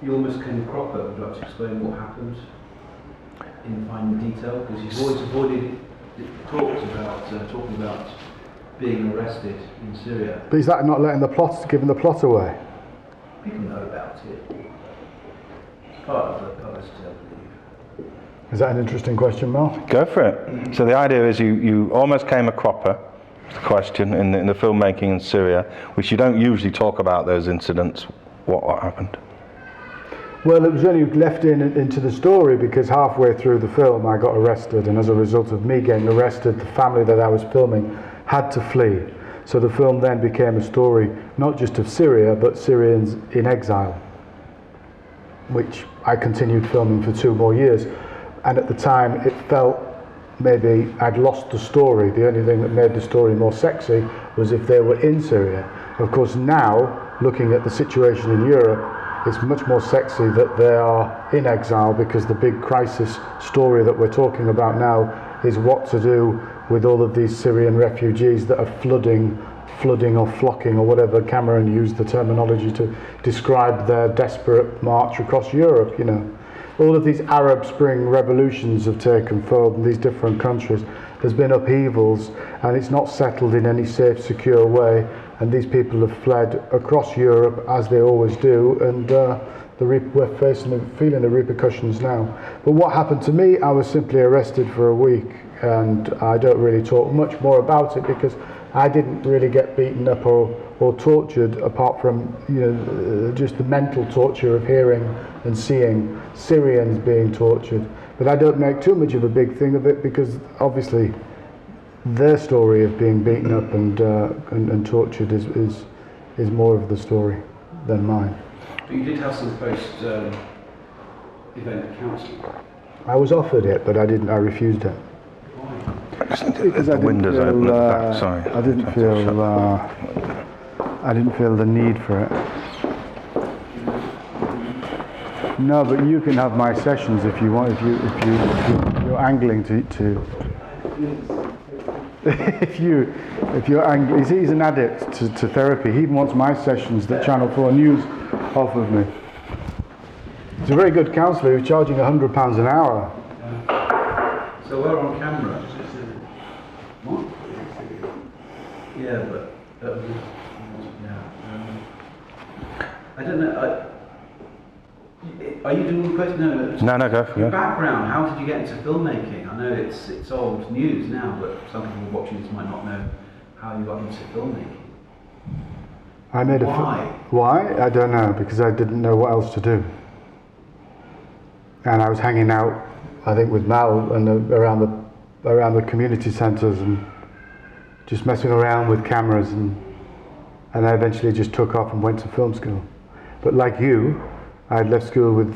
You almost came cropper. Would you like to explain what happened in fine detail? Because you've always avoided talking about being arrested in Syria. But is that not giving the plot away? People know about it. It's part of the publicity, I believe. Is that an interesting question, Mel? Go for it. So the idea is you almost came a cropper, the question, in the filmmaking in Syria, which you don't usually talk about those incidents. What happened? Well, it was only left into the story because halfway through the film I got arrested, and as a result of me getting arrested, the family that I was filming had to flee. So the film then became a story not just of Syria, but Syrians in exile, which I continued filming for 2 more years. And at the time it felt maybe I'd lost the story. The only thing that made the story more sexy was if they were in Syria. Of course now, looking at the situation in Europe, it's much more sexy that they are in exile, because the big crisis story that we're talking about now is what to do with all of these Syrian refugees that are flooding or flocking, or whatever Cameron used the terminology to describe their desperate march across Europe, you know. All of these Arab Spring revolutions have taken form in these different countries. There's been upheavals, and it's not settled in any safe, secure way. And these people have fled across Europe, as they always do, and we're feeling the repercussions now. But what happened to me, I was simply arrested for a week, and I don't really talk much more about it because I didn't really get beaten up or tortured, apart from just the mental torture of hearing and seeing Syrians being tortured. But I don't make too much of a big thing of it, because obviously their story of being beaten up and tortured is more of the story than mine. But you did have some post-event counselling. I was offered it, but I didn't. I refused it. Why? Because The windows open at the back. Sorry. I didn't feel the need for it. No, but you can have my sessions if you want. If you're angling to. if you're angry, he's an addict to therapy. He wants my sessions that Channel 4 News offered me. He's a very good counsellor who's charging £100 an hour. So we're on camera. What? Yeah, but I don't know. Are you doing the question? No, go for Your it. background. How did you get into filmmaking? I know it's old news now, but some people watching this might not know how you got into filmmaking. Why? I don't know, because I didn't know what else to do. And I was hanging out, I think, with Mal and around the community centres and just messing around with cameras, and I eventually just took off and went to film school. But like you, I had left school with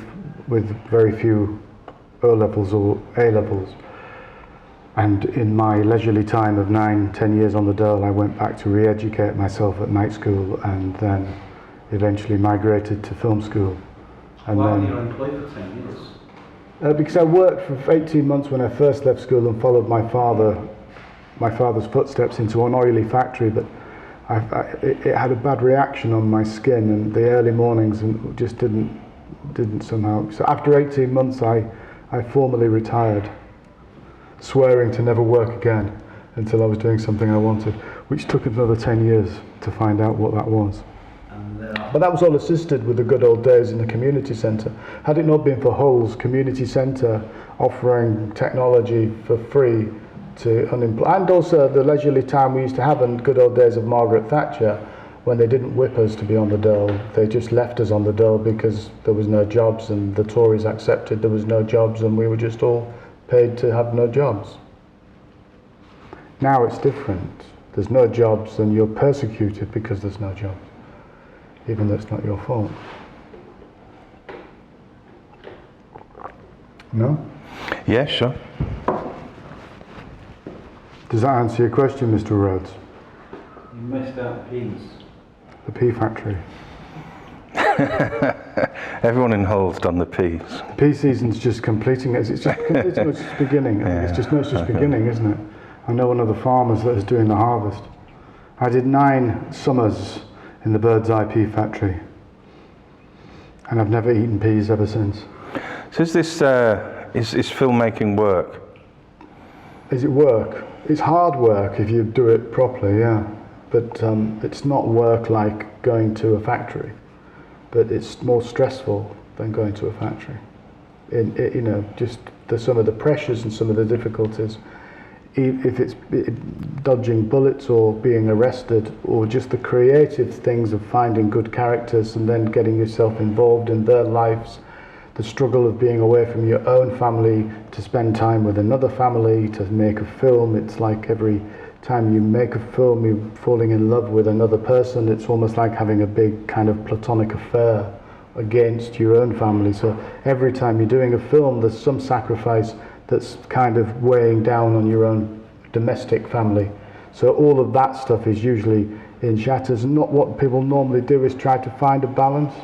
very few O-levels or A-levels. And in my leisurely time of 9-10 years on the dole, I went back to re-educate myself at night school, and then eventually migrated to film school. And Why then, were you unemployed for 10 years? Because I worked for 18 months when I first left school and followed my father's footsteps into an oily factory, but it had a bad reaction on my skin, and the early mornings and just didn't somehow. So after 18 months I formally retired, swearing to never work again until I was doing something I wanted, which took another 10 years to find out what that was. But that was all assisted with the good old days in the community centre. Had it not been for Hull's community centre offering technology for free to unemployed, and also the leisurely time we used to have in good old days of Margaret Thatcher, when they didn't whip us to be on the dole, they just left us on the dole because there was no jobs, and the Tories accepted there was no jobs, and we were just all paid to have no jobs. Now it's different. There's no jobs, and you're persecuted because there's no jobs, even though it's not your fault. No? Yeah, sure. Does that answer your question, Mr. Rhodes? You missed out peas. The pea factory. Everyone in Hull's done the peas. Pea season's just completing it. It's just beginning. Yeah. It's just beginning, isn't it? I know one of the farmers that is doing the harvest. I did 9 summers in the Bird's Eye Pea factory. and I've never eaten peas ever since. So is this is filmmaking work? Is it work? It's hard work if you do it properly, yeah. But it's not work like going to a factory, but it's more stressful than going to a factory. You know, just some of the pressures and some of the difficulties. If it's dodging bullets or being arrested, or just the creative things of finding good characters and then getting yourself involved in their lives, the struggle of being away from your own family to spend time with another family, to make a film. It's like every time you make a film, you're falling in love with another person. It's almost like having a big kind of platonic affair against your own family. So every time you're doing a film, there's some sacrifice that's kind of weighing down on your own domestic family. So all of that stuff is usually in shatters. And not what people normally do is try to find a balance.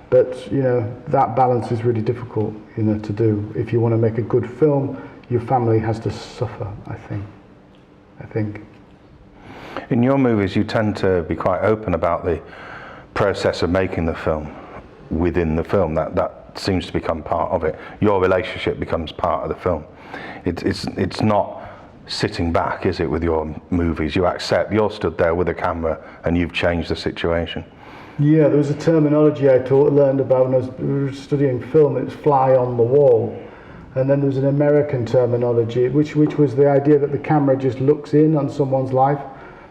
But, you know, that balance is really difficult, you know, to do. If you want to make a good film, your family has to suffer, I think. In your movies, you tend to be quite open about the process of making the film within the film. That seems to become part of it. Your relationship becomes part of the film. It's not sitting back, is it, with your movies? You accept you're stood there with a camera and you've changed the situation. Yeah, there was a terminology I learned about when I was studying film. It's fly on the wall. And then there was an American terminology, which was the idea that the camera just looks in on someone's life.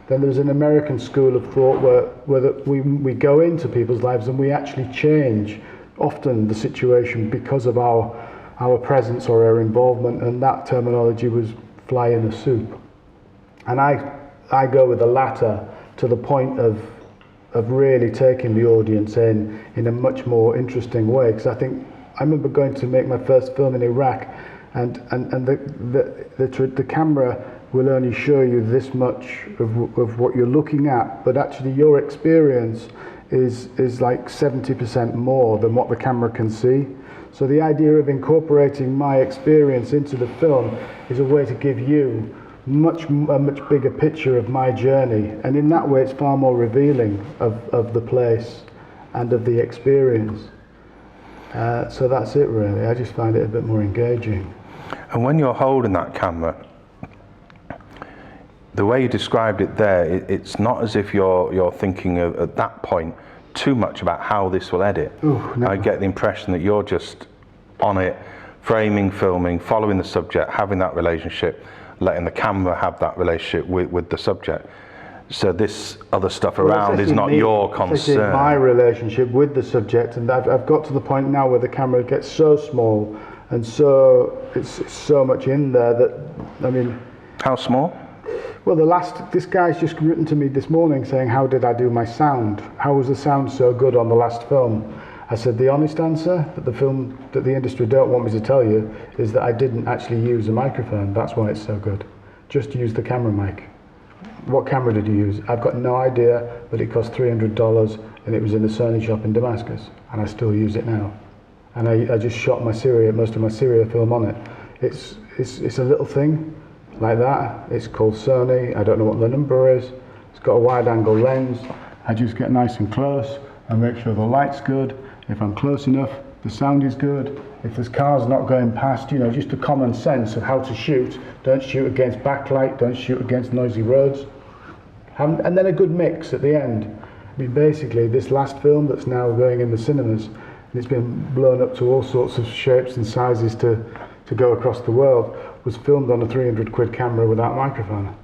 Then there's an American school of thought where we go into people's lives and we actually change often the situation because of our presence or our involvement, and that terminology was fly in the soup. And I go with the latter, to the point of really taking the audience in a much more interesting way, because I remember going to make my first film in Iraq, and the camera will only show you this much of what you're looking at, but actually your experience is like 70% more than what the camera can see. So the idea of incorporating my experience into the film is a way to give you a much bigger picture of my journey, and in that way it's far more revealing of the place and of the experience. So that's it really. I just find it a bit more engaging. And when you're holding that camera, the way you described it there, it's not as if you're thinking at that point too much about how this will edit. Ooh, no. I get the impression that you're just on it, framing, filming, following the subject, having that relationship, letting the camera have that relationship with the subject. So this other stuff around is not your concern. It's my relationship with the subject, and I've got to the point now where the camera gets so small, and so it's so much in there that, I mean... How small? Well, this guy's just written to me this morning saying, how did I do my sound? How was the sound so good on the last film? I said, the honest answer that the industry don't want me to tell you is that I didn't actually use a microphone. That's why it's so good. Just use the camera mic. What camera did you use? I've got no idea, but it cost $300 and it was in the Sony shop in Damascus, and I still use it now. And I just shot most of my Syria film on it. It's a little thing like that. It's called Sony. I don't know what the number is. It's got a wide angle lens. I just get nice and close and make sure the light's good. If I'm close enough, the sound is good. If there's cars not going past, you know, just a common sense of how to shoot. Don't shoot against backlight, don't shoot against noisy roads. And then a good mix at the end. I mean, basically, this last film that's now going in the cinemas, and it's been blown up to all sorts of shapes and sizes to go across the world, was filmed on a 300 quid camera without microphone.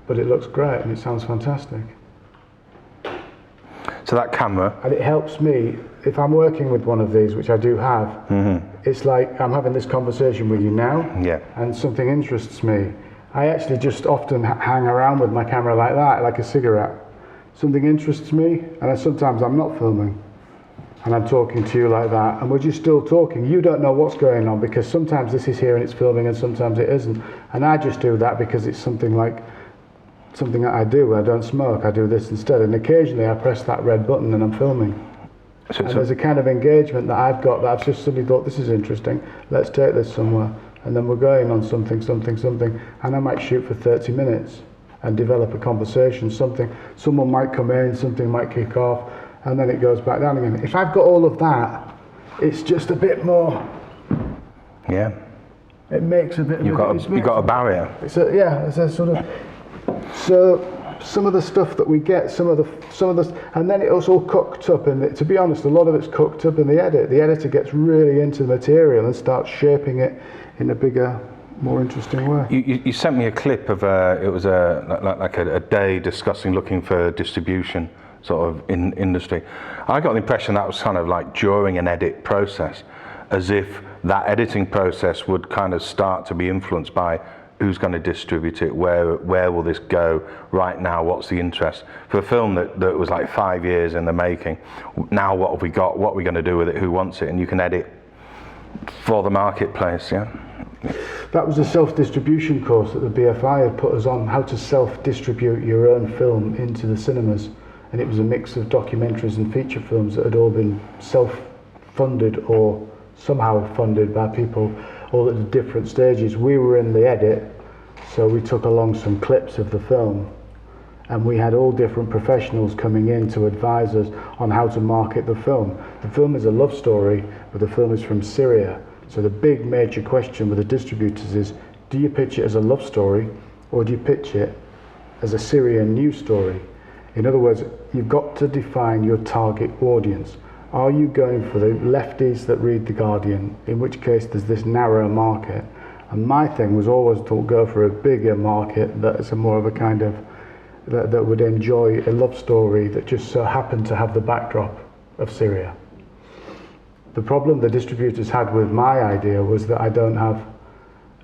But it looks great and it sounds fantastic. So that camera... And it helps me, if I'm working with one of these, which I do have, it's like I'm having this conversation with you now, and something interests me. I actually just often hang around with my camera like that, like a cigarette. Something interests me, and sometimes I'm not filming. And I'm talking to you like that, and we're just still talking. You don't know what's going on, because sometimes this is here and it's filming and sometimes it isn't. And I just do that because it's something that I do. I don't smoke, I do this instead. And occasionally I press that red button and I'm filming. And there's a kind of engagement that I've got that I've just suddenly thought, this is interesting, let's take this somewhere. And then we're going on something, and I might shoot for 30 minutes and develop a conversation, someone might come in, something might kick off, and then it goes back down again. If I've got all of that, it's just a bit more. Yeah. It makes a bit. You've got a barrier. It's a sort of. So some of the stuff that we get, some of the, and then it's all cooked up. And to be honest, a lot of it's cooked up in the edit. The editor gets really into the material and starts shaping it in a bigger, more interesting way. You sent me a clip of it was a day discussing looking for distribution sort of in industry. I got the impression that was kind of like during an edit process, as if that editing process would kind of start to be influenced by who's going to distribute it, where will this go right now, what's the interest. For a film that was like 5 years in the making, now what have we got, what are we going to do with it, who wants it, and you can edit for the marketplace, yeah? That was a self-distribution course that the BFI had put us on, how to self-distribute your own film into the cinemas. And it was a mix of documentaries and feature films that had all been self-funded or somehow funded by people all at different stages. We were in the edit, so we took along some clips of the film, and we had all different professionals coming in to advise us on how to market the film. The film is a love story, but the film is from Syria. So the big major question with the distributors is, do you pitch it as a love story, or do you pitch it as a Syrian news story? In other words, you've got to define your target audience. Are you going for the lefties that read The Guardian, in which case there's this narrow market? And my thing was always to go for a bigger market that is a more of a kind of, that would enjoy a love story that just so happened to have the backdrop of Syria. The problem the distributors had with my idea was that I don't have,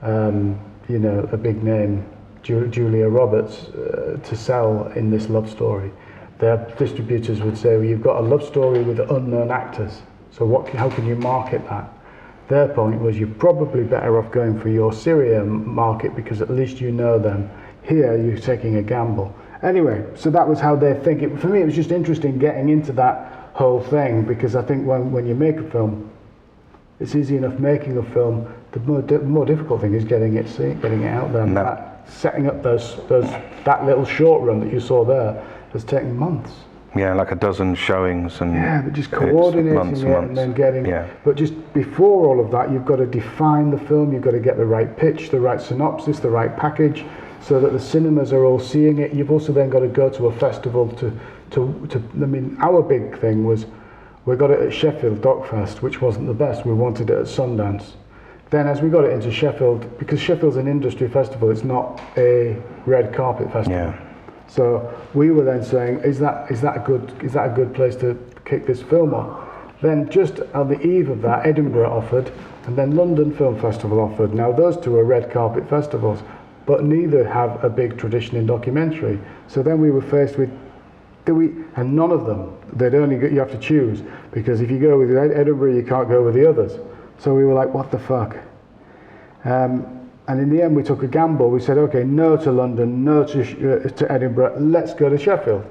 a big name, Julia Roberts, to sell in this love story. Their distributors would say, well, you've got a love story with unknown actors, so how can you market that? Their point was, you're probably better off going for your Syria market because at least you know them. Here, you're taking a gamble. Anyway, so that was how they think. For me, it was just interesting getting into that whole thing, because I think when you make a film, it's easy enough making a film. The more difficult thing is getting it out there. And setting up that little short run that you saw there has taken months. Yeah, like a dozen showings and but just coordinating months and then getting. Yeah. But just before all of that, you've got to define the film. You've got to get the right pitch, the right synopsis, the right package, so that the cinemas are all seeing it. You've also then got to go to a festival to. I mean, our big thing was we got it at Sheffield Docfest, which wasn't the best. We wanted it at Sundance. Then, as we got it into Sheffield, because Sheffield's an industry festival, it's not a red carpet festival. Yeah. So we were then saying, is that a good place to kick this film off? Then just on the eve of that, Edinburgh offered, and then London Film Festival offered. Now those two are red carpet festivals, but neither have a big tradition in documentary. So then we were faced with, and none of them, you have to choose, because if you go with Edinburgh, you can't go with the others. So we were like, what the fuck? And in the end, we took a gamble. We said, okay, no to London, no to Edinburgh, let's go to Sheffield.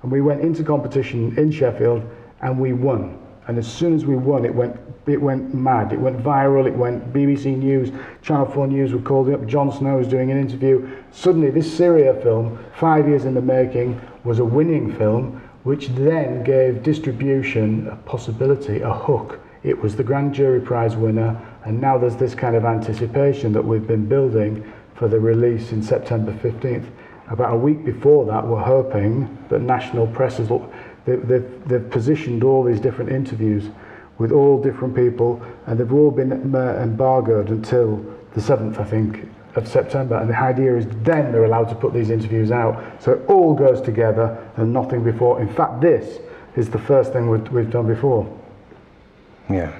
And we went into competition in Sheffield, and we won. And as soon as we won, it went mad. It went viral. It went BBC News, Channel 4 News were calling up. Jon Snow was doing an interview. Suddenly, this Syria film, 5 years in the making, was a winning film, which then gave distribution a possibility, a hook. It was the Grand Jury Prize winner, and now there's this kind of anticipation that we've been building for the release in September 15th. About a week before that, we're hoping that national press is, they've positioned all these different interviews with all different people, and they've all been embargoed until the 7th, I think, of September. And the idea is then they're allowed to put these interviews out. So it all goes together and nothing before. In fact, this is the first thing we've done before. Yeah,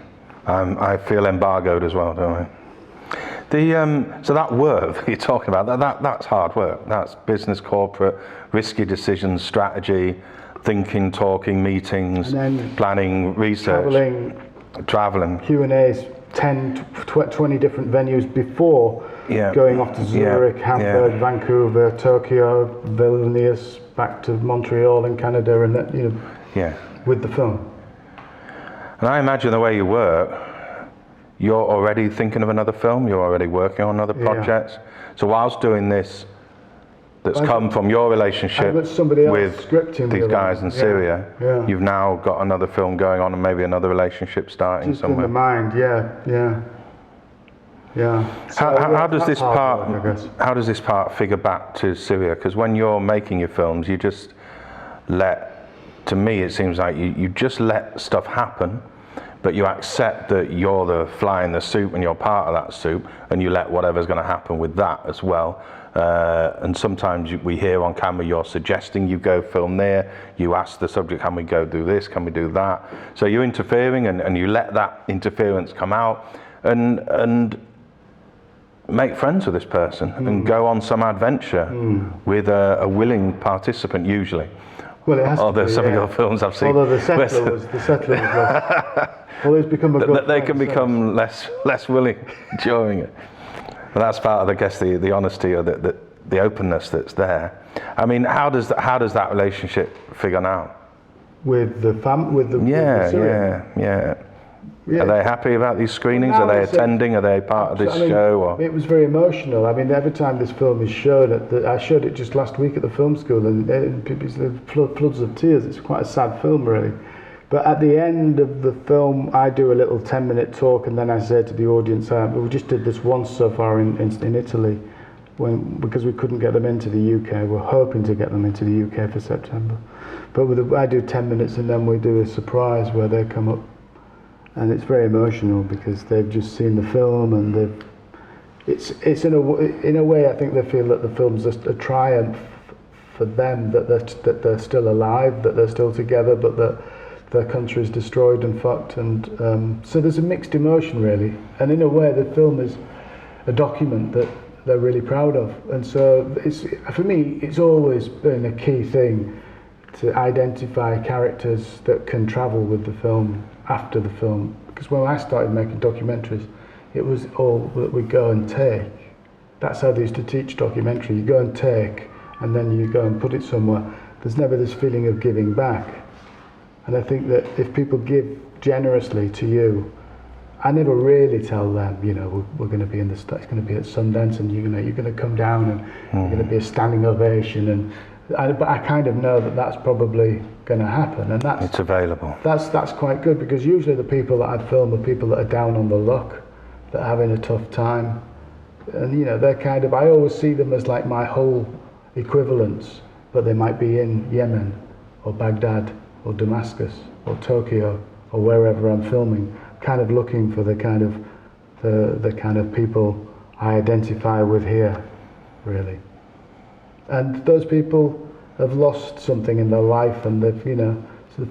I feel embargoed as well, don't I? So that work that you're talking about, that's hard work. That's business, corporate, risky decisions, strategy, thinking, talking, meetings, planning, research, traveling. Q&As, 10, 20 different venues before going off to Zurich, Hamburg, Vancouver, Tokyo, Vilnius, back to Montreal in Canada, and that, with the film. And I imagine the way you work, you're already thinking of another film, you're already working on other projects. So whilst doing this that's come from your relationship with somebody else with scripting these guys in Syria. Yeah. You've now got another film going on and maybe another relationship starting Just somewhere. in the mind, yeah. So, How does this part? work, I guess. How does this part figure back to Syria? Because when you're making your films, you just let. To me, it seems like you just let stuff happen, but you accept that you're the fly in the soup and you're part of that soup, and you let whatever's going to happen with that as well. And sometimes we hear on camera you're suggesting you go film there, you ask the subject, can we go do this, can we do that? So you're interfering and you let that interference come out and make friends with this person and go on some adventure with a willing participant usually. Well, it has to be, Some of your films I've seen. Although the settler was less. Well, it's become a good they can become less willing during it. And that's part of, I guess, the honesty or the openness that's there. I mean, how does that relationship figure now? With the Syrian. Yeah. Are they happy about these screenings? Are they attending? Are they part of this show? Or? It was very emotional. I mean, every time this film is shown, I showed it just last week at the film school, and people's floods of tears. It's quite a sad film, really. But at the end of the film, I do a little 10-minute talk, and then I say to the audience, we just did this once so far in Italy, because we couldn't get them into the UK. We're hoping to get them into the UK for September. But I do 10 minutes, and then we do a surprise where they come up. And it's very emotional because they've just seen the film, and it's in a way I think they feel that the film's a triumph for them, that they're still alive, that they're still together, but that their country's destroyed and fucked, and so there's a mixed emotion really. And in a way, the film is a document that they're really proud of, and so for me it's always been a key thing to identify characters that can travel with the film after the film, because when I started making documentaries, it was all that we go and take. That's how they used to teach documentary. You go and take, and then you go and put it somewhere. There's never this feeling of giving back. And I think that if people give generously to you, I never really tell them, we're going to be it's going to be at Sundance, and you're going to come down, and you're going to be a standing ovation, but I kind of know that that's probably going to happen, and it's available. That's quite good, because usually the people that I film are people that are down on the luck, that are having a tough time, and they're I always see them as like my whole equivalents, but they might be in Yemen or Baghdad or Damascus or Tokyo or wherever I'm filming, kind of looking for the kind of people I identify with here, really. And those people have lost something in their life, and they've, so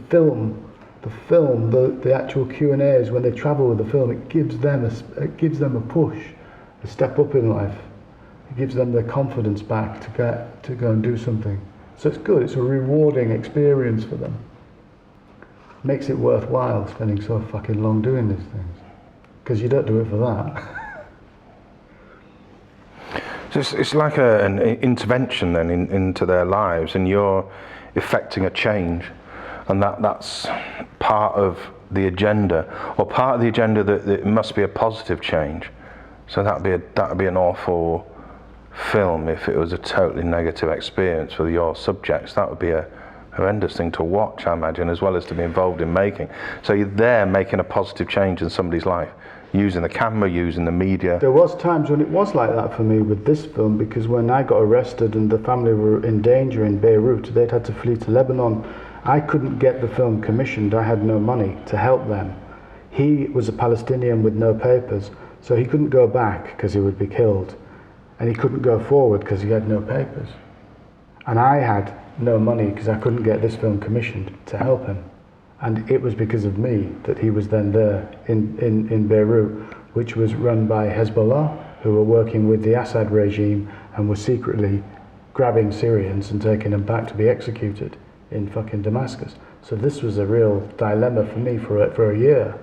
the actual Q&As, when they travel with the film, it gives them a push, a step up in life. It gives them their confidence back to go and do something. So it's good. It's a rewarding experience for them. Makes it worthwhile spending so fucking long doing these things, because you don't do it for that. So it's like an intervention then into their lives, and you're effecting a change, and that's part of the agenda, or part of the agenda that it must be a positive change. So that'd be an awful film if it was a totally negative experience for your subjects. That would be a horrendous thing to watch, I imagine, as well as to be involved in making. So you're there making a positive change in somebody's life, using the camera, using the media. There was times when it was like that for me with this film, because when I got arrested and the family were in danger in Beirut, they'd had to flee to Lebanon. I couldn't get the film commissioned. I had no money to help them. He was a Palestinian with no papers, so he couldn't go back because he would be killed, and he couldn't go forward because he had no papers. And I had no money because I couldn't get this film commissioned to help him. And it was because of me that he was then there in Beirut, which was run by Hezbollah, who were working with the Assad regime and were secretly grabbing Syrians and taking them back to be executed in fucking Damascus. So this was a real dilemma for me for a year.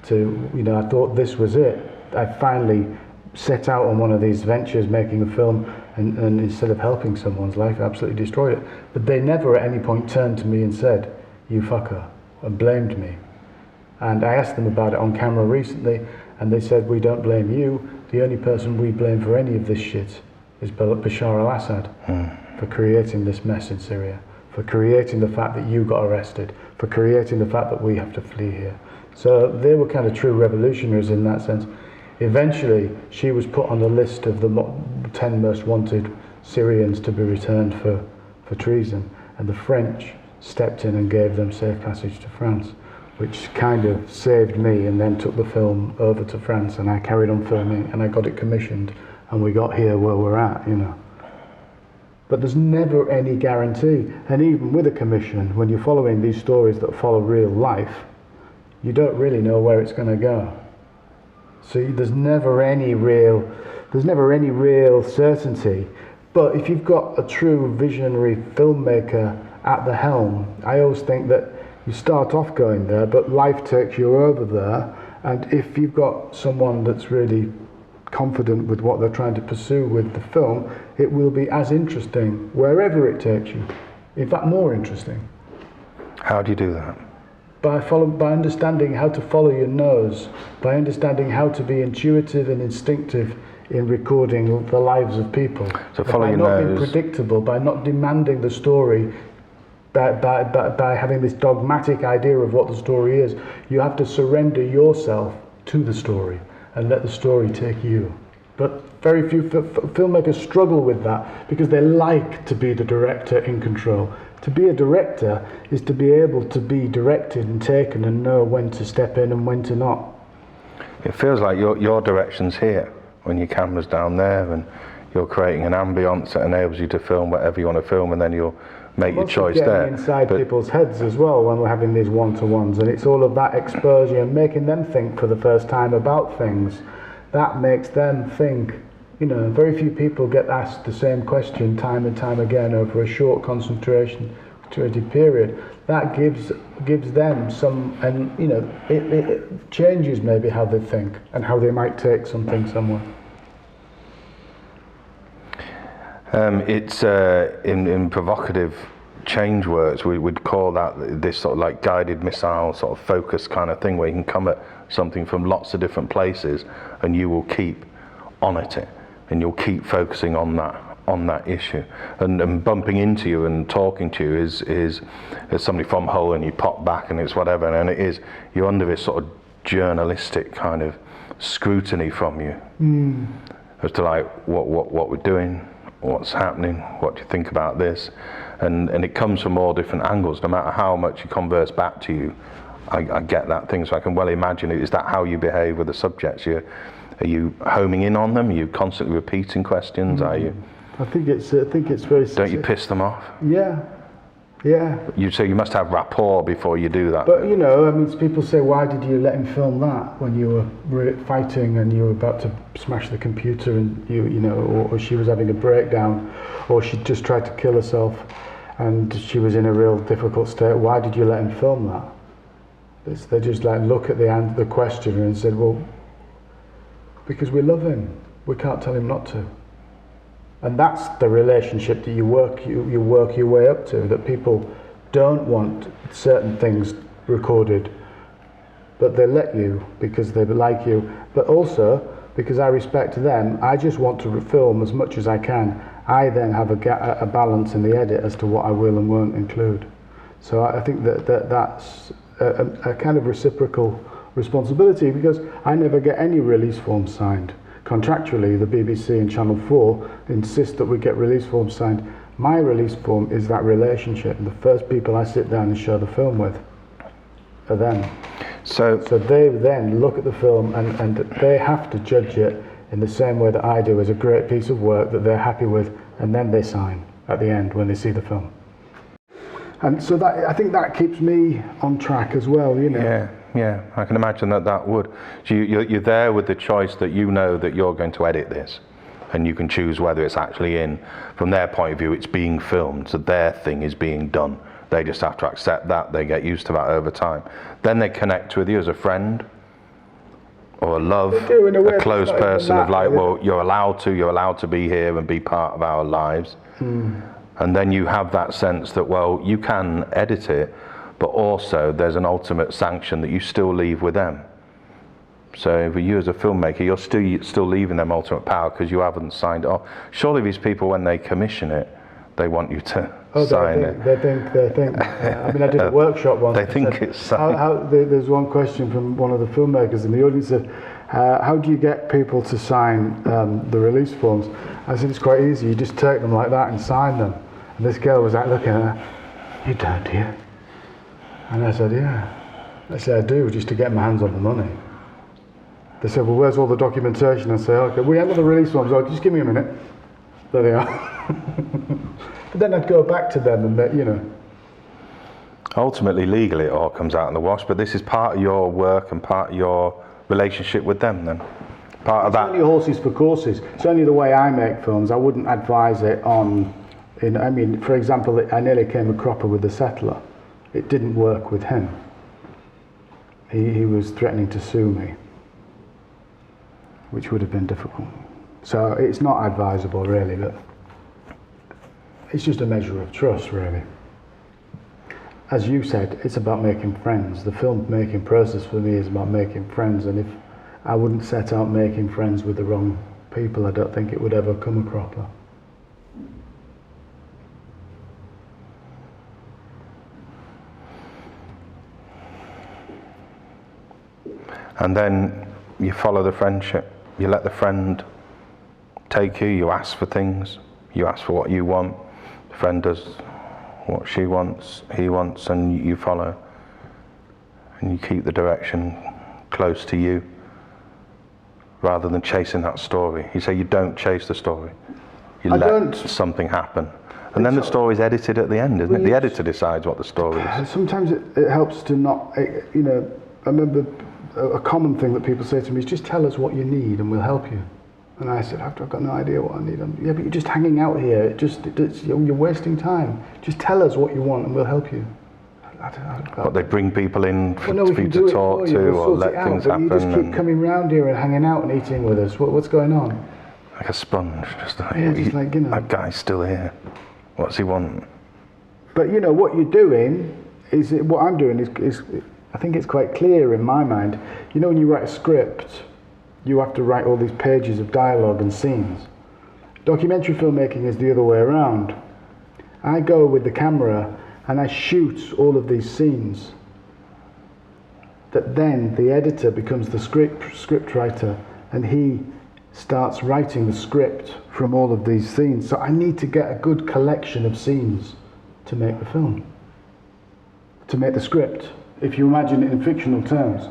I thought this was it. I finally set out on one of these ventures, making a film, and instead of helping someone's life, I absolutely destroyed it. But they never at any point turned to me and said, "You fucker," and blamed me. And I asked them about it on camera recently, and they said, "We don't blame you. The only person we blame for any of this shit is Bashar al-Assad for creating this mess in Syria, for creating the fact that you got arrested, for creating the fact that we have to flee here. So they were kind of true revolutionaries in that sense. Eventually, she was put on the list of the 10 most wanted Syrians to be returned for treason, and the French stepped in and gave them safe passage to France, which kind of saved me, and then took the film over to France, and I carried on filming, and I got it commissioned, and we got here where we're at, you know. But there's never any guarantee, and even with a commission, when you're following these stories that follow real life, you don't really know where it's going to go. So there's never any real certainty. But if you've got a true visionary filmmaker at the helm, I always think that you start off going there, but life takes you over there. And if you've got someone that's really confident with what they're trying to pursue with the film, it will be as interesting wherever it takes you. In fact, more interesting. How do you do that? By understanding how to follow your nose, by understanding how to be intuitive and instinctive in recording the lives of people. So follow your nose. By not being predictable, by not demanding the story, by having this dogmatic idea of what the story is. You have to surrender yourself to the story and let the story take you. But very few filmmakers struggle with that because they like to be the director in control. To be a director is to be able to be directed and taken and know when to step in and when to not. It feels like your direction's here when your camera's down there, and you're creating an ambience that enables you to film whatever you want to film, and then you'll make your choice there. Inside people's heads as well when we're having these one-to-ones, and it's all of that exposure and making them think for the first time about things. That makes them think. You know, very few people get asked the same question time and time again over a short concentrated period. That gives them some, and you know, it changes maybe how they think and how they might take something somewhere. It's in provocative change works, we would call that this sort of like guided missile sort of focus kind of thing, where you can come at something from lots of different places and you will keep on at it, and you'll keep focusing on that issue, and bumping into you and talking to you is somebody from Hull, and you pop back and it's whatever, and it is, you're under this sort of journalistic kind of scrutiny from you as to like what we're doing, what's happening, what do you think about this, and it comes from all different angles. No matter how much you converse back to you, I get that thing, so I can well imagine it. Is that how you behave with the subjects? Are you homing in on them? Are you constantly repeating questions? Are you? I think it's very. Don't you piss them off? Yeah. You say you must have rapport before you do that. But you know, I mean, people say, why did you let him film that when you were fighting and you were about to smash the computer, and you know, or she was having a breakdown, or she just tried to kill herself, and she was in a real difficult state. Why did you let him film that? They just like look at the questioner and said, well, because we love him, we can't tell him not to. And that's the relationship that you work your way up to, that people don't want certain things recorded, but they let you because they like you, but also because I respect them. I just want to film as much as I can. I then have a balance in the edit as to what I will and won't include. So I think that's a kind of reciprocal responsibility, because I never get any release forms signed. Contractually, the BBC and Channel 4 insist that we get release forms signed. My release form is that relationship, and the first people I sit down and show the film with are them. So they then look at the film and they have to judge it in the same way that I do, as a great piece of work that they're happy with, and then they sign at the end when they see the film. And so that, I think that keeps me on track as well, you know. Yeah, I can imagine that would. So you're there with the choice that you know that you're going to edit this, and you can choose whether it's actually in. From their point of view, it's being filmed, so their thing is being done. They just have to accept that. They get used to that over time. Then they connect with you as a friend or a love, a close person of like, well, you're allowed to be here and be part of our lives. And then you have that sense that, well, you can edit it, but also there's an ultimate sanction that you still leave with them. So for you as a filmmaker, you're still leaving them ultimate power because you haven't signed it off. Surely these people, when they commission it, they want you to sign it. They think. I mean, I did a workshop once. They think it's signed. There's one question from one of the filmmakers in the audience said, how do you get people to sign the release forms? I said, it's quite easy. You just take them like that and sign them. And this girl was like looking at her, you don't, do you? And I said, yeah. I said, I do, just to get my hands on the money. They said, well, where's all the documentation? I said, okay, we haven't got the release forms. Oh, just give me a minute. There they are. But then I'd go back to them and, you know. Ultimately, legally, it all comes out in the wash, but this is part of your work and part of your relationship with them then? Part of that? It's only horses for courses. It's only the way I make films. I wouldn't advise it on, I mean, for example, I nearly came a cropper with The Settler. It didn't work with him. He was threatening to sue me, which would have been difficult. So it's not advisable really, but it's just a measure of trust really. As you said, it's about making friends. The filmmaking process for me is about making friends, and if I wouldn't set out making friends with the wrong people, I don't think it would ever come a cropper. And then you follow the friendship. You let the friend take you, you ask for things, you ask for what you want, the friend does what she wants, he wants, and you follow. And you keep the direction close to you, rather than chasing that story. You say you don't chase the story. You let something happen. And then the story's edited at the end, isn't it? The editor decides what the story is. Sometimes it helps to not, you know, I remember a common thing that people say to me is just tell us what you need and we'll help you. And I said, I've got no idea what I need. Yeah, but you're just hanging out here. You're wasting time. Just tell us what you want and we'll help you. But they bring people in for you to talk to or let things happen. You just keep coming round here and hanging out and eating with us. What's going on? Like a sponge. Just like, you know. That guy's still here. What's he want? But you know, what you're doing is, what I'm doing is I think it's quite clear in my mind. You know, when you write a script, you have to write all these pages of dialogue and scenes. Documentary filmmaking is the other way around. I go with the camera and I shoot all of these scenes that then the editor becomes the script writer, and he starts writing the script from all of these scenes. So I need to get a good collection of scenes to make the film, to make the script, if you imagine it in fictional terms.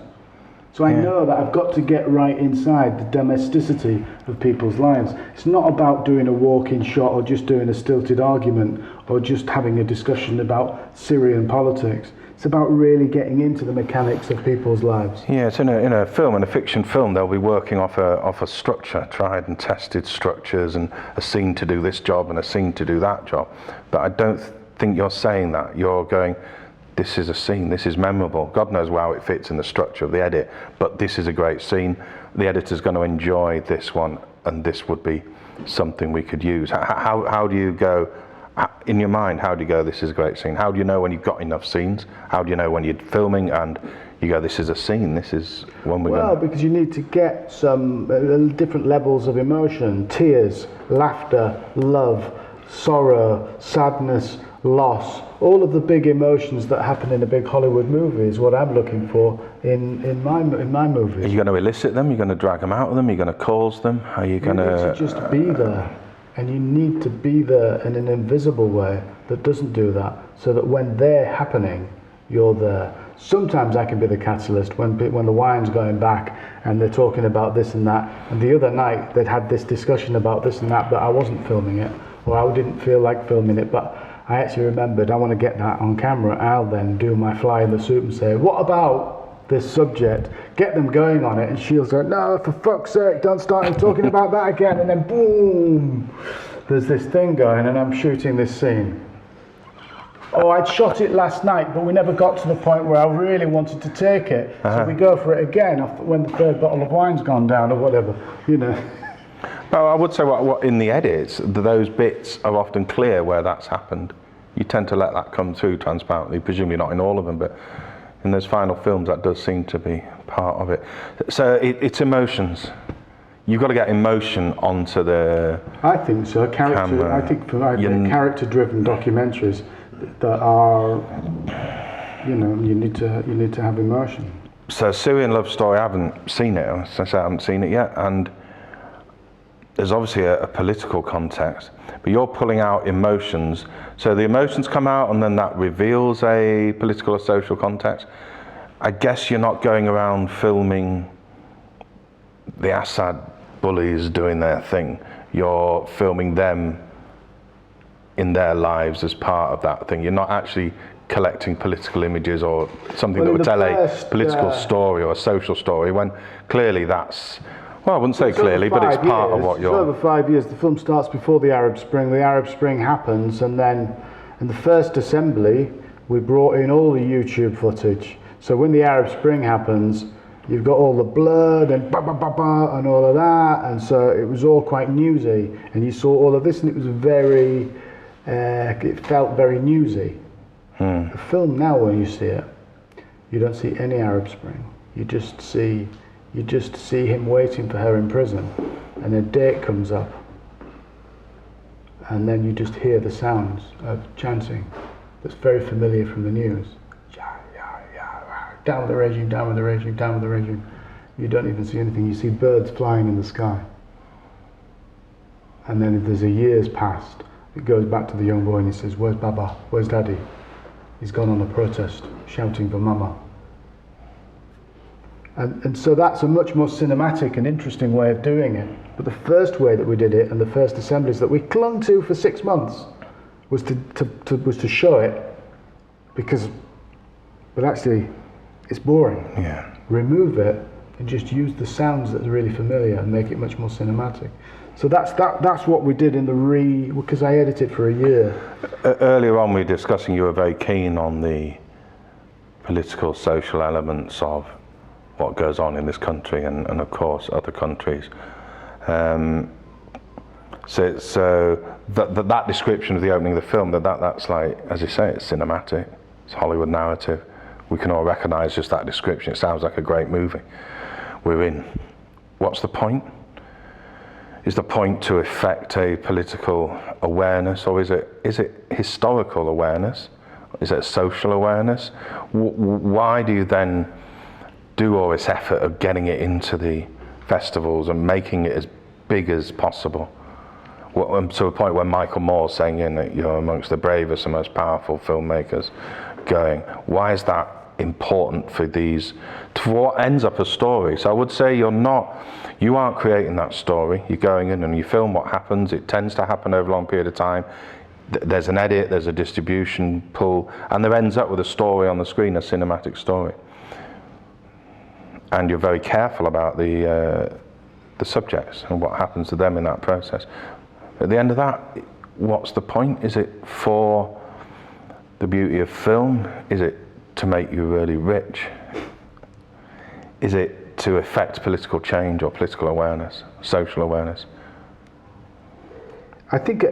So I know that I've got to get right inside the domesticity of people's lives. It's not about doing a walk-in shot or just doing a stilted argument or just having a discussion about Syrian politics. It's about really getting into the mechanics of people's lives. Yeah, it's in a film, in a fiction film, they'll be working off a structure, tried and tested structures, and a scene to do this job and a scene to do that job. But I don't think you're saying that. You're going, this is a scene, this is memorable. God knows how it fits in the structure of the edit, but this is a great scene. The editor's going to enjoy this one, and this would be something we could use. How do you go, in your mind, how do you go, this is a great scene? How do you know when you've got enough scenes? How do you know when you're filming and you go, this is a scene, this is one we're Well, because you need to get some different levels of emotion: tears, laughter, love, sorrow, sadness, loss. All of the big emotions that happen in a big Hollywood movie is what I'm looking for in my movie. Are you going to elicit them? Are you going to drag them out of them? Are you going to cause them? Are you going to... need to just be there. And you need to be there in an invisible way that doesn't do that, so that when they're happening, you're there. Sometimes I can be the catalyst when the wine's going back and they're talking about this and that, and the other night they'd had this discussion about this and that, but I wasn't filming it, or I didn't feel like filming it, but I actually remembered I want to get that on camera. I'll then do my fly in the soup and say, what about this subject? Get them going on it, and she'll say, no, for fuck's sake, don't start talking about that again. And then boom, there's this thing going, and I'm shooting this scene. Oh, I'd shot it last night, but we never got to the point where I really wanted to take it. So we go for it again when the third bottle of wine's gone down or whatever, you know. Well, I would say what in the edits, those bits are often clear where that's happened. You tend to let that come through transparently, presumably not in all of them, but In those final films, that does seem to be part of it. So it's emotions. You've got to get emotion onto the I think so. camera. I think for character-driven documentaries that are, you need to have emotion. So Syrian Love Story, I haven't seen it. As I say, I haven't seen it yet, and there's obviously a political context, but you're pulling out emotions. So the emotions come out, and then that reveals a political or social context. I guess you're not going around filming the Assad bullies doing their thing. You're filming them in their lives as part of that thing. You're not actually collecting political images or something that would tell a political story or a social story, when clearly that's, well, I wouldn't say clearly, but it's part of what you're... It's over 5 years. The film starts before the Arab Spring. The Arab Spring happens, and then in the first assembly, we brought in all the YouTube footage. So when the Arab Spring happens, you've got all the blood and ba ba ba ba and all of that, and so it was all quite newsy. And you saw all of this, and it was very, it felt very newsy. The film now, when you see it, you don't see any Arab Spring. You just see him waiting for her in prison, and a date comes up, and then you just hear the sounds of chanting that's very familiar from the news. Down with the regime, down with the regime, down with the regime. You don't even see anything. You see birds flying in the sky. And then if there's a year's passed, it goes back to the young boy and he says, "Where's Baba? Where's Daddy?" He's gone on a protest, shouting for Mama. And so that's a much more cinematic and interesting way of doing it. But the first way that we did it, and the first assemblies that we clung to for 6 months, was to show it, but actually it's boring. Yeah. Remove it and just use the sounds that are really familiar and make it much more cinematic. So that's what we did in the because I edited for a year. Earlier on, we were discussing you were very keen on the political, social elements of what goes on in this country and of course other countries. So that description of the opening of the film, that's like, as you say, it's cinematic, it's Hollywood narrative. We can all recognise just that description. It sounds like a great movie. We're in. What's the point? Is the point to effect a political awareness, or is it historical awareness? Is it a social awareness? Why do you then do all this effort of getting it into the festivals and making it as big as possible? To a point where Michael Moore's saying that you're amongst the bravest and most powerful filmmakers going. Why is that important for what ends up a story? So I would say you aren't creating that story. You're going in and you film what happens. It tends to happen over a long period of time. There's an edit, there's a distribution pull, and there ends up with a story on the screen, a cinematic story. And you're very careful about the subjects and what happens to them in that process. At the end of that, what's the point? Is it for the beauty of film? Is it to make you really rich? Is it to effect political change or political awareness, social awareness? I think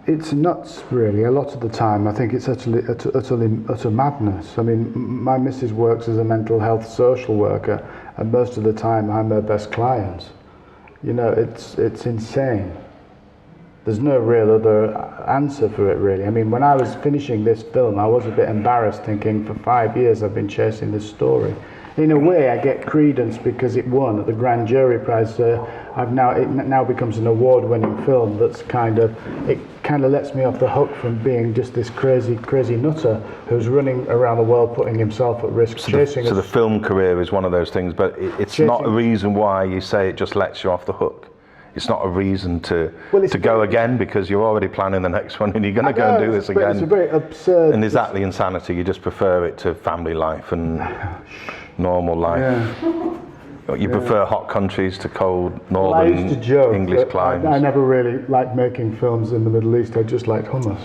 it's nuts, really. A lot of the time, I think it's utter madness. I mean, my missus works as a mental health social worker, and most of the time, I'm her best client. It's insane. There's no real other answer for it, really. I mean, when I was finishing this film, I was a bit embarrassed, thinking for 5 years I've been chasing this story. In a way, I get credence because it won at the Grand Jury Prize. It now becomes an award-winning film. It kind of lets me off the hook from being just this crazy nutter who's running around the world, putting himself at risk, chasing. So the film career is one of those things, but it's not a reason why you say it just lets you off the hook. It's not a reason to go again, because you're already planning the next one and you're going to go and do this again. It's a very absurd. And is that the insanity? You just prefer it to family life and normal life? Yeah. You prefer hot countries to cold northern I used to joke English climes? I never really liked making films in the Middle East. I just liked hummus.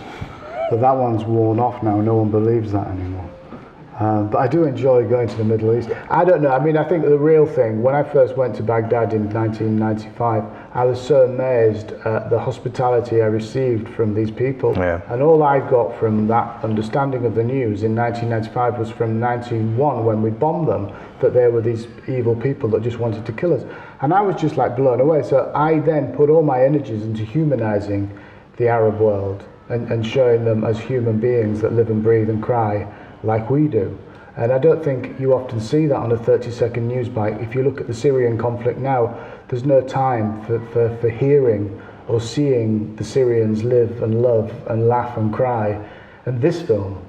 But that one's worn off now. No one believes that anymore. But I do enjoy going to the Middle East. I don't know, I mean, I think the real thing, when I first went to Baghdad in 1995, I was so amazed at the hospitality I received from these people. Yeah. And all I got from that understanding of the news in 1995 was from 91 when we bombed them, that there were these evil people that just wanted to kill us. And I was just like blown away. So I then put all my energies into humanizing the Arab world and showing them as human beings that live and breathe and cry like we do. And I don't think you often see that on a 30-second news bite. If you look at the Syrian conflict now, there's no time for hearing or seeing the Syrians live and love and laugh and cry. And this film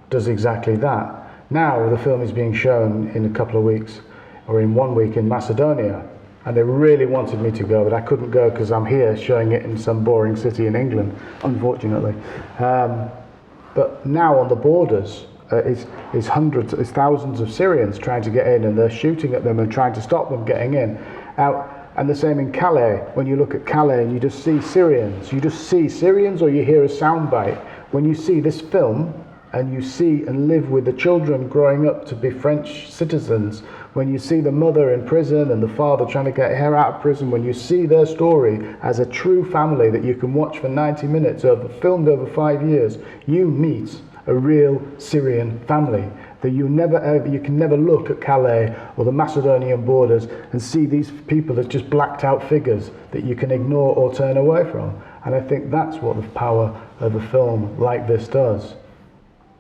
does exactly that. Now the film is being shown in a couple of weeks, or in 1 week in Macedonia. And they really wanted me to go, but I couldn't go because I'm here showing it in some boring city in England, unfortunately. But now on the borders, it's hundreds, it's thousands of Syrians trying to get in, and they're shooting at them and trying to stop them getting in. And the same in Calais. When you look at Calais and you just see Syrians, or you hear a soundbite. When you see this film and you see and live with the children growing up to be French citizens, when you see the mother in prison and the father trying to get her out of prison, when you see their story as a true family that you can watch for 90 minutes, filmed over 5 years, you meet a real Syrian family. That you can never look at Calais or the Macedonian borders and see these people as just blacked out figures that you can ignore or turn away from. And I think that's what the power of a film like this does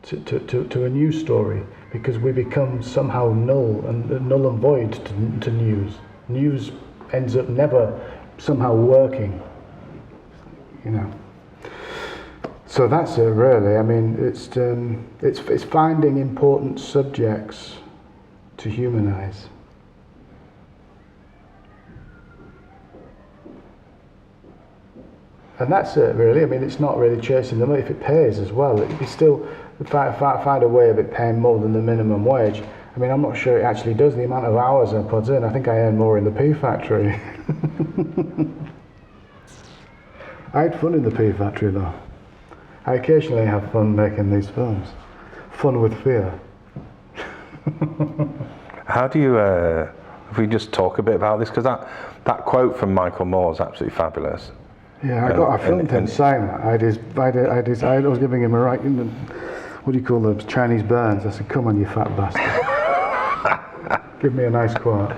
to a news story, because we become somehow null and void to news. News ends up never somehow working, you know. So that's it, really. I mean, it's finding important subjects to humanize. And that's it, really. I mean, it's not really chasing them. If it pays as well, you still find a way of it paying more than the minimum wage. I mean, I'm not sure it actually does the amount of hours I put in. I think I earn more in the pea factory. I had fun in the pea factory, though. I occasionally have fun making these films. Fun with fear. How do you, if we just talk a bit about this, because that quote from Michael Moore is absolutely fabulous. Yeah, I filmed him saying that. I was giving him a right, what do you call those, Chinese burns. I said, come on, you fat bastard. Give me a nice quote.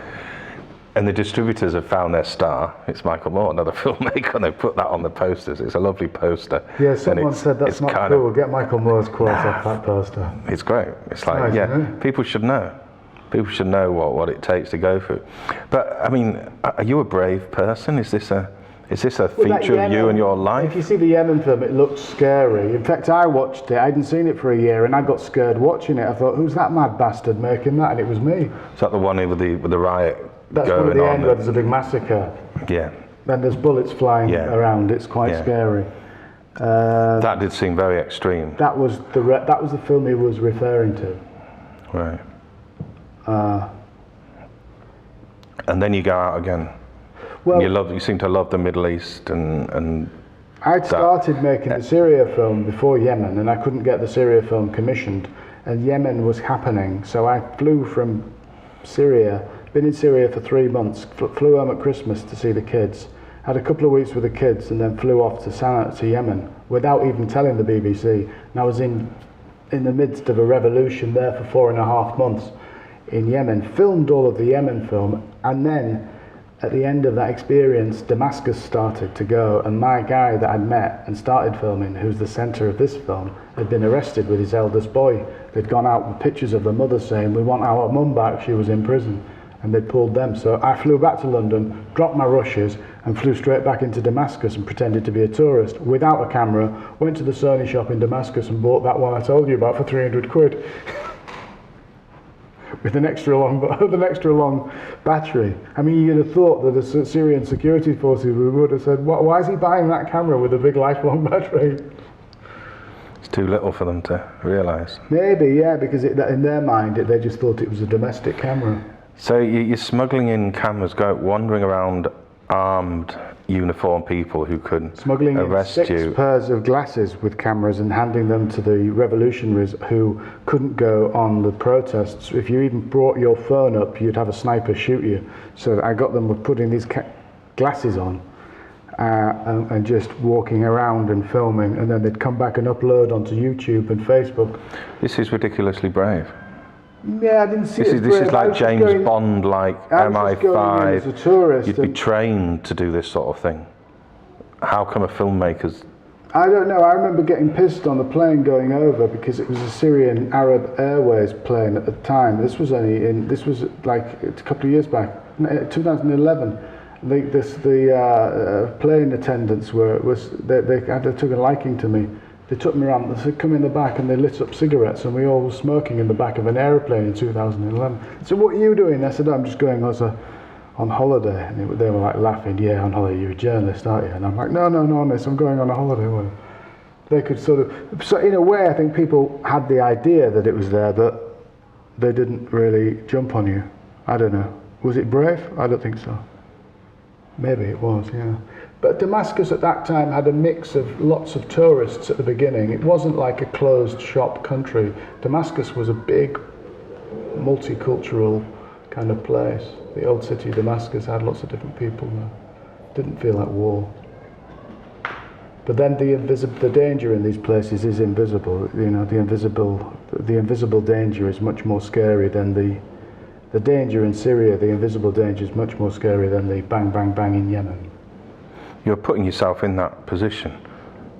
And the distributors have found their star. It's Michael Moore, another filmmaker, and they put that on the posters. It's a lovely poster. Yeah, someone said that's not cool. Get Michael Moore's quote off that poster. It's great. It's like, nice, people should know. People should know what it takes to go through. But, I mean, are you a brave person? Is this a feature of you and your life? If you see the Yemen film, it looks scary. In fact, I watched it. I hadn't seen it for a year, and I got scared watching it. I thought, who's that mad bastard making that? And it was me. Is that the one with the riot? That's one at the end where there's a big massacre. Yeah. Then there's bullets flying around. It's quite scary. That did seem very extreme. That was the film he was referring to. Right. And then you go out again. Well, you seem to love the Middle East and. I'd started making the Syria film before Yemen, and I couldn't get the Syria film commissioned, and Yemen was happening. So I flew from Syria. Been in Syria for 3 months, flew home at Christmas to see the kids, had a couple of weeks with the kids, and then flew off to Yemen without even telling the BBC. And I was in the midst of a revolution there for 4.5 months in Yemen, filmed all of the Yemen film, and then at the end of that experience, Damascus started to go, and my guy that I'd met and started filming, who's the centre of this film, had been arrested with his eldest boy. They'd gone out with pictures of the mother saying, we want our mum back, she was in prison. And they pulled them. So I flew back to London, dropped my rushes, and flew straight back into Damascus and pretended to be a tourist without a camera, went to the Sony shop in Damascus and bought that one I told you about for 300 quid. With an extra long battery. I mean, you'd have thought that the Syrian security forces would have said, why is he buying that camera with a big lifelong battery? It's too little for them to realise. Maybe, yeah, because in their mind, they just thought it was a domestic camera. So you're smuggling in cameras, wandering around armed uniformed people who could smuggling in arrest 6 you. pairs of glasses with cameras and handing them to the revolutionaries who couldn't go on the protests. If you even brought your phone up, you'd have a sniper shoot you. So I got them with putting these glasses on and just walking around and filming, and then they'd come back and upload onto YouTube and Facebook. This is ridiculously brave. Yeah, I didn't see it. This is like James Bond, like MI5. As a tourist. You'd be trained to do this sort of thing. How come a filmmaker's... I don't know. I remember getting pissed on the plane going over because it was a Syrian Arab Airways plane at the time. This was like a couple of years back, 2011. The plane attendants they took a liking to me. They took me around, they said, come in the back, and they lit up cigarettes, and we all were smoking in the back of an aeroplane in 2011. So what are you doing? I said, I'm just going on holiday. And they were like laughing, yeah, on holiday, you're a journalist, aren't you? And I'm like, no, honest, I'm going on a holiday. Well, they could so in a way, I think people had the idea that it was there, but they didn't really jump on you. I don't know. Was it brave? I don't think so. Maybe it was, yeah. But Damascus at that time had a mix of lots of tourists at the beginning. It wasn't like a closed shop country. Damascus was a big multicultural kind of place. The old city of Damascus had lots of different people there. Didn't feel like war. But then the danger in these places is invisible. You know, the invisible danger is much more scary than the danger in Syria. The invisible danger is much more scary than the bang, bang, bang in Yemen. You're putting yourself in that position.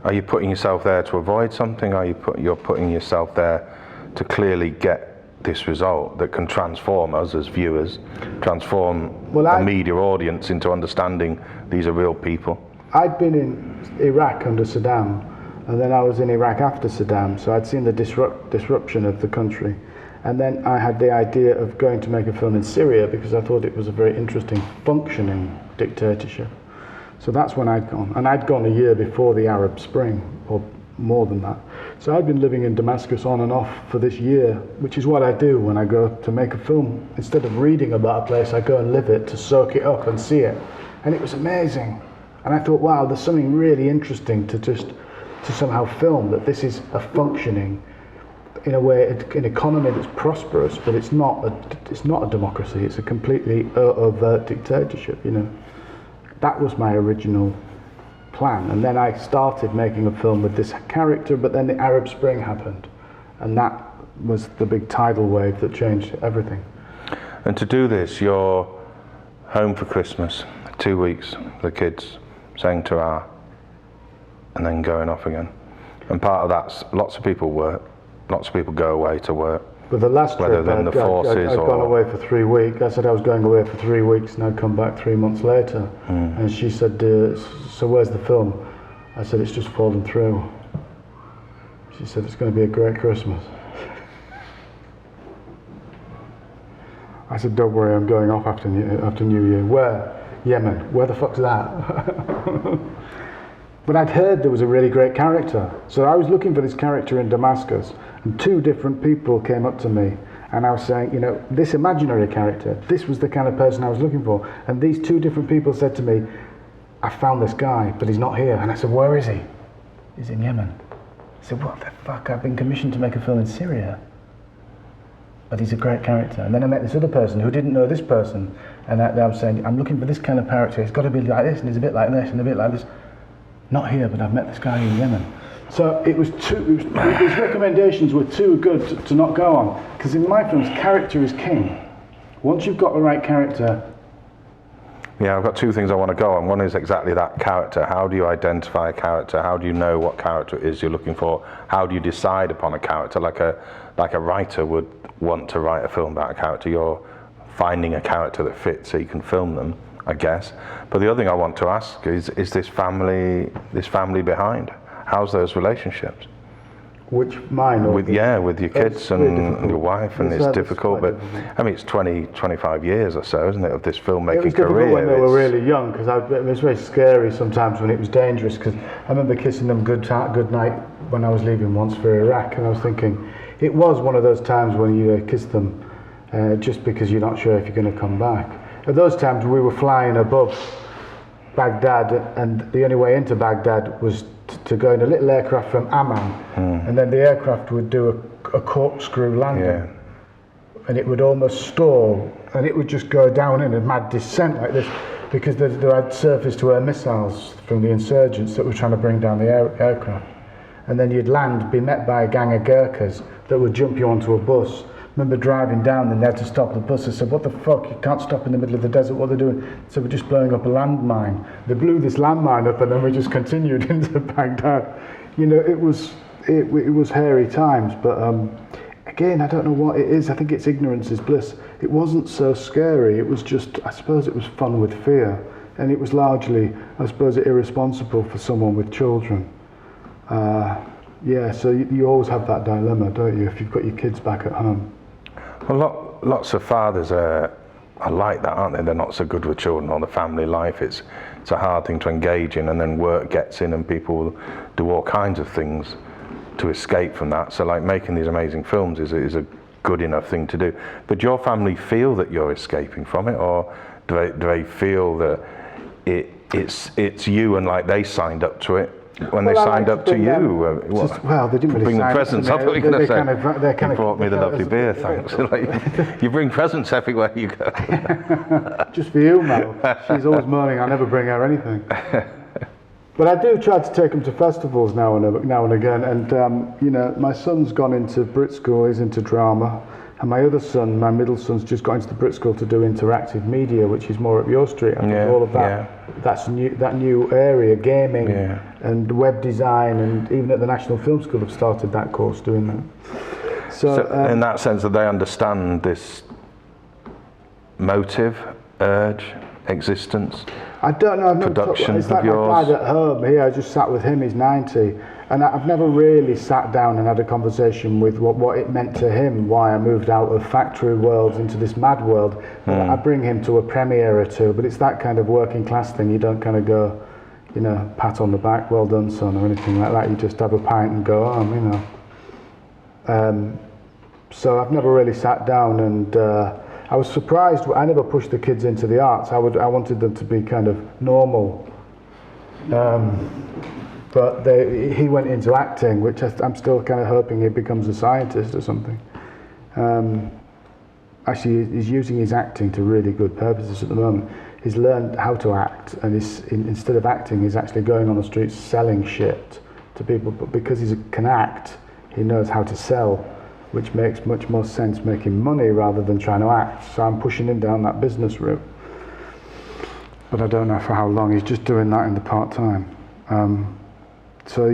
Are you putting yourself there to avoid something? You're putting yourself there to clearly get this result that can transform us as viewers, transform a media audience into understanding these are real people? I'd been in Iraq under Saddam, and then I was in Iraq after Saddam, so I'd seen the disruption of the country. And then I had the idea of going to make a film in Syria because I thought it was a very interesting, functioning dictatorship. So that's when I'd gone. And I'd gone a year before the Arab Spring, or more than that. So I'd been living in Damascus on and off for this year, which is what I do when I go to make a film. Instead of reading about a place, I go and live it to soak it up and see it. And it was amazing. And I thought, wow, there's something really interesting to somehow film, that this is a functioning, in a way, an economy that's prosperous, but it's not a democracy. It's a completely overt dictatorship, you know. That was my original plan, and then I started making a film with this character, but then the Arab Spring happened, and that was the big tidal wave that changed everything. And to do this, you're home for Christmas, 2 weeks, the kids saying Torah, and then going off again. And part of that's, lots of people work, lots of people go away to work. But the last trip, I'd gone away for 3 weeks. I said I was going away for 3 weeks, and I'd come back 3 months later. And she said, so where's the film? I said, it's just fallen through. She said, it's going to be a great Christmas. I said, don't worry, I'm going off after New Year. Where? Yemen. Where the fuck's that? But I'd heard there was a really great character. So I was looking for this character in Damascus, and 2 different people came up to me, and I was saying, you know, this imaginary character, this was the kind of person I was looking for. And these 2 different people said to me, I found this guy, but he's not here. And I said, where is he? He's in Yemen. I said, what the fuck? I've been commissioned to make a film in Syria. But he's a great character. And then I met this other person who didn't know this person. And I was saying, I'm looking for this kind of character. He's got to be like this, and he's a bit like this, and a bit like this. Not here, but I've met this guy in Yemen. So these recommendations were too good to not go on. Because in my films, character is king. Once you've got the right character... Yeah, I've got 2 things I want to go on. One is exactly that character. How do you identify a character? How do you know what character it is you're looking for? How do you decide upon a character? Like a writer would want to write a film about a character. You're finding a character that fits so you can film them, I guess. But the other thing I want to ask is this family behind? How's those relationships? Which mine? Or with your kids and your wife, and it's difficult, but I mean, it's 25 years or so, isn't it, of this filmmaking career? It was difficult when they were really young, because it was very scary sometimes when it was dangerous, because I remember kissing them good night when I was leaving once for Iraq, and I was thinking, it was one of those times when you kiss them just because you're not sure if you're going to come back. At those times we were flying above Baghdad, and the only way into Baghdad was to go in a little aircraft from Amman, and then the aircraft would do a corkscrew landing, and it would almost stall, and it would just go down in a mad descent like this, because there had surface-to-air missiles from the insurgents that were trying to bring down the aircraft. And then you'd land, be met by a gang of Gurkhas that would jump you onto a bus. Remember driving down and they had to stop the bus. I said, what the fuck, you can't stop in the middle of the desert, what are they doing? So we're just blowing up a landmine. They blew this landmine up and then we just continued into Baghdad. You know, it was hairy times, but again, I don't know what it is. I think it's ignorance is bliss. It wasn't so scary, it was just, I suppose it was fun with fear. And it was largely, I suppose, irresponsible for someone with children. So you always have that dilemma, don't you, if you've got your kids back at home. Well, lots of fathers are like that, aren't they? They're not so good with children or the family life. It's a hard thing to engage in, and then work gets in and people do all kinds of things to escape from that. So like making these amazing films is a good enough thing to do. But do your family feel that you're escaping from it, or do they feel that it's you and like they signed up to it? When they signed up to you, they didn't really bring the sign presents. up I to thought me. you were going to say, you brought me the lovely beer, thanks. You bring presents everywhere you go. Just for you, Mel. She's always moaning I never bring her anything. But I do try to take them to festivals now and again. And you know, my son's gone into Brit School. He's into drama. And my other son, my middle son's just got into the Brit School to do interactive media, which is more up your street. I think all of that, that's new. That new area, gaming and web design, and even at the National Film School have started that course doing that. So in that sense, that they understand this motive, urge, existence. I don't know. Production it's like of yours. my dad at home. Here, I just sat with him. He's 90. And I've never really sat down and had a conversation with what it meant to him, why I moved out of factory worlds into this mad world. I bring him to a premiere or two, but it's that kind of working class thing. You don't kind of go, you know, pat on the back, well done son, or anything like that. You just have a pint and go home, you know. So I've never really sat down, and I was surprised. I never pushed the kids into the arts. I wanted them to be kind of normal. But he went into acting, which I'm still kind of hoping he becomes a scientist or something. Actually, he's using his acting to really good purposes at the moment. He's learned how to act, and instead of acting, he's actually going on the streets selling shit to people. But because he can act, he knows how to sell, which makes much more sense making money rather than trying to act. So I'm pushing him down that business route. But I don't know for how long. He's just doing that in the part-time. So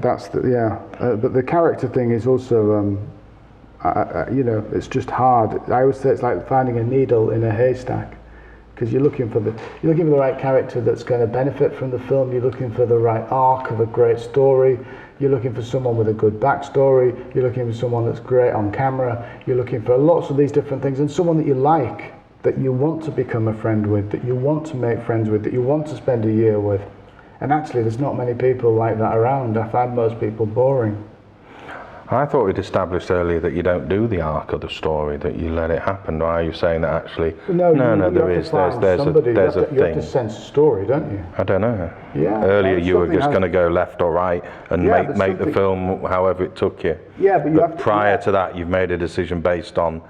that's but the character thing is also, you know, it's just hard. I always say it's like finding a needle in a haystack, because you're looking for the right character that's going to benefit from the film. You're looking for the right arc of a great story. You're looking for someone with a good backstory. You're looking for someone that's great on camera. You're looking for lots of these different things, and someone that you like, that you want to become a friend with, that you want to make friends with, that you want to spend a year with. And actually, there's not many people like that around. I find most people boring. I thought we'd established earlier that you don't do the arc of the story, that you let it happen. Why are you saying that actually? No, there is. There's a thing. You have to sense a story, don't you? I don't know. Yeah. Earlier you were just going to go left or right and make the film however it took you. Yeah, but prior to that, you've made a decision based on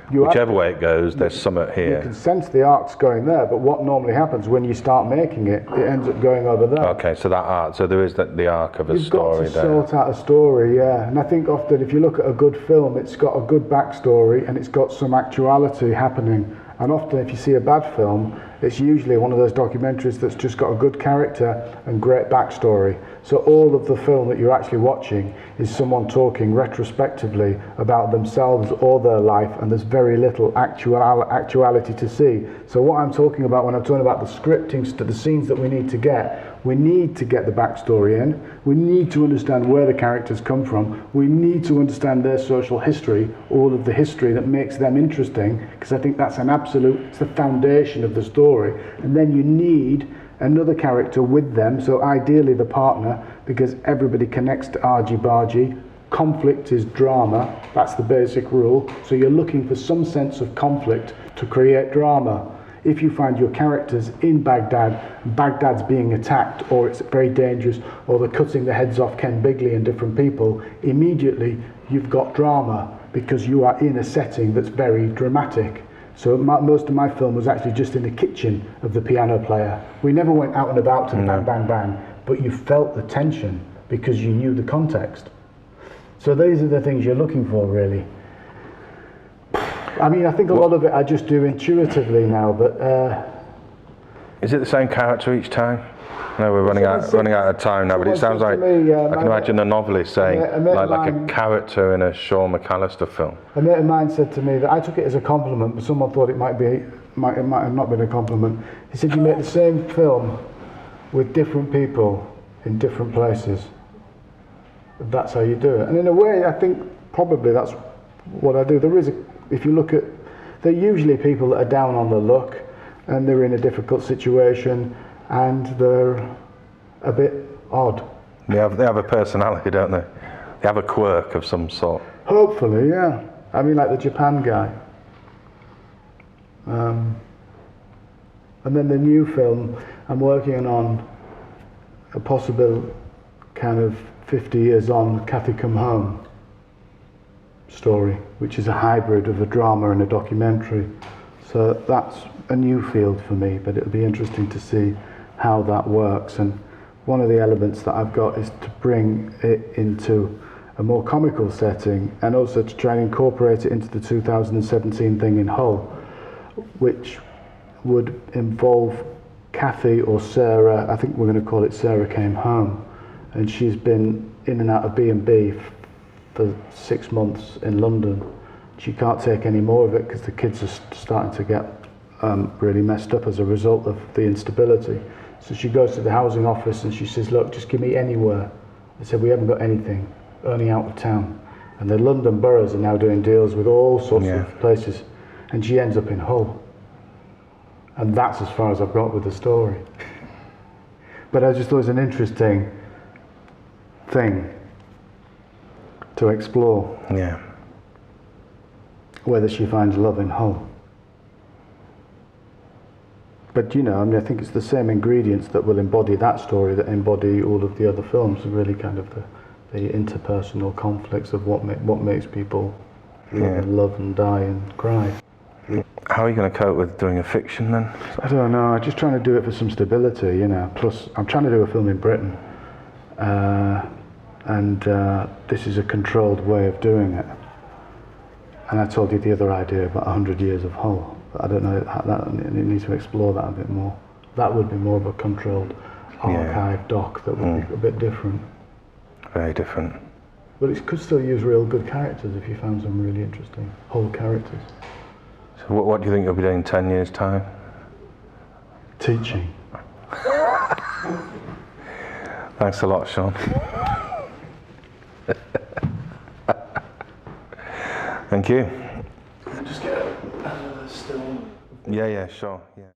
whichever way it goes. There's something here. You can sense the arc's going there, but what normally happens when you start making it, it ends up going over there. Okay, so that arc. So there is the arc of a story there. You've got to sort out a story, yeah. And I think often if you look at a good film, it's got a good backstory and it's got some actuality happening. And often if you see a bad film, it's usually one of those documentaries that's just got a good character and great backstory. So all of the film that you're actually watching is someone talking retrospectively about themselves or their life, and there's very little actuality to see. So what I'm talking about when I'm talking about the scripting, the scenes that we need to get the backstory in. We need to understand where the characters come from. We need to understand their social history, all of the history that makes them interesting, because I think that's it's the foundation of the story. And then you need another character with them, so ideally the partner, because everybody connects to argy-bargy. Conflict is drama, that's the basic rule. So you're looking for some sense of conflict to create drama. if you find your characters in Baghdad, Baghdad's being attacked, or it's very dangerous, or they're cutting the heads off Ken Bigley and different people, immediately you've got drama because you are in a setting that's very dramatic. So most of my film was actually just in the kitchen of the piano player. We never went out and about to the bang, bang, bang, but you felt the tension because you knew the context. So these are the things you're looking for, really. I mean, I think a lot of it I just do intuitively now, but... Is it the same character each time? No, we're running out of time now, but it sounds like, I can imagine a novelist saying, like a character in a Sean McAllister film. A mate of mine said to me that I took it as a compliment, but someone thought it might have not been a compliment. He said, you make the same film with different people in different places. That's how you do it. And in a way, I think probably that's what I do. There is if you look at, they're usually people that are down on the luck, and they're in a difficult situation, and they're a bit odd. They have a personality, don't they? They have a quirk of some sort. Hopefully, yeah. I mean, like the Japan guy. And then the new film, I'm working on a possible kind of 50 years on Cathy Come Home story, which is a hybrid of a drama and a documentary. So that's a new field for me, but it'll be interesting to see how that works. And one of the elements that I've got is to bring it into a more comical setting, and also to try and incorporate it into the 2017 thing in Hull, which would involve Cathy or Sarah. I think we're going to call it Sarah Came Home, and she's been in and out of B&B for 6 months in London. She can't take any more of it because the kids are starting to get really messed up as a result of the instability. So she goes to the housing office and she says, look, just give me anywhere. They said, we haven't got anything, only out of town. And the London boroughs are now doing deals with all sorts of places. And she ends up in Hull. And that's as far as I've got with the story. But I just thought it was an interesting thing to explore. Yeah. Whether she finds love in Hull. But you know, I mean, I think it's the same ingredients that will embody that story that embody all of the other films, really kind of the interpersonal conflicts of what makes people love and die and cry. How are you going to cope with doing a fiction then? I don't know, I'm just trying to do it for some stability, you know. Plus, I'm trying to do a film in Britain. And this is a controlled way of doing it. And I told you the other idea about 100 years of Hull. But I don't know, you need to explore that a bit more. That would be more of a controlled archive doc that would be a bit different. Very different. But it could still use real good characters if you found some really interesting Hull characters. So what do you think you'll be doing in 10 years' time? Teaching. Thanks a lot, Sean. Thank you. Just get a still. Yeah, sure. Yeah.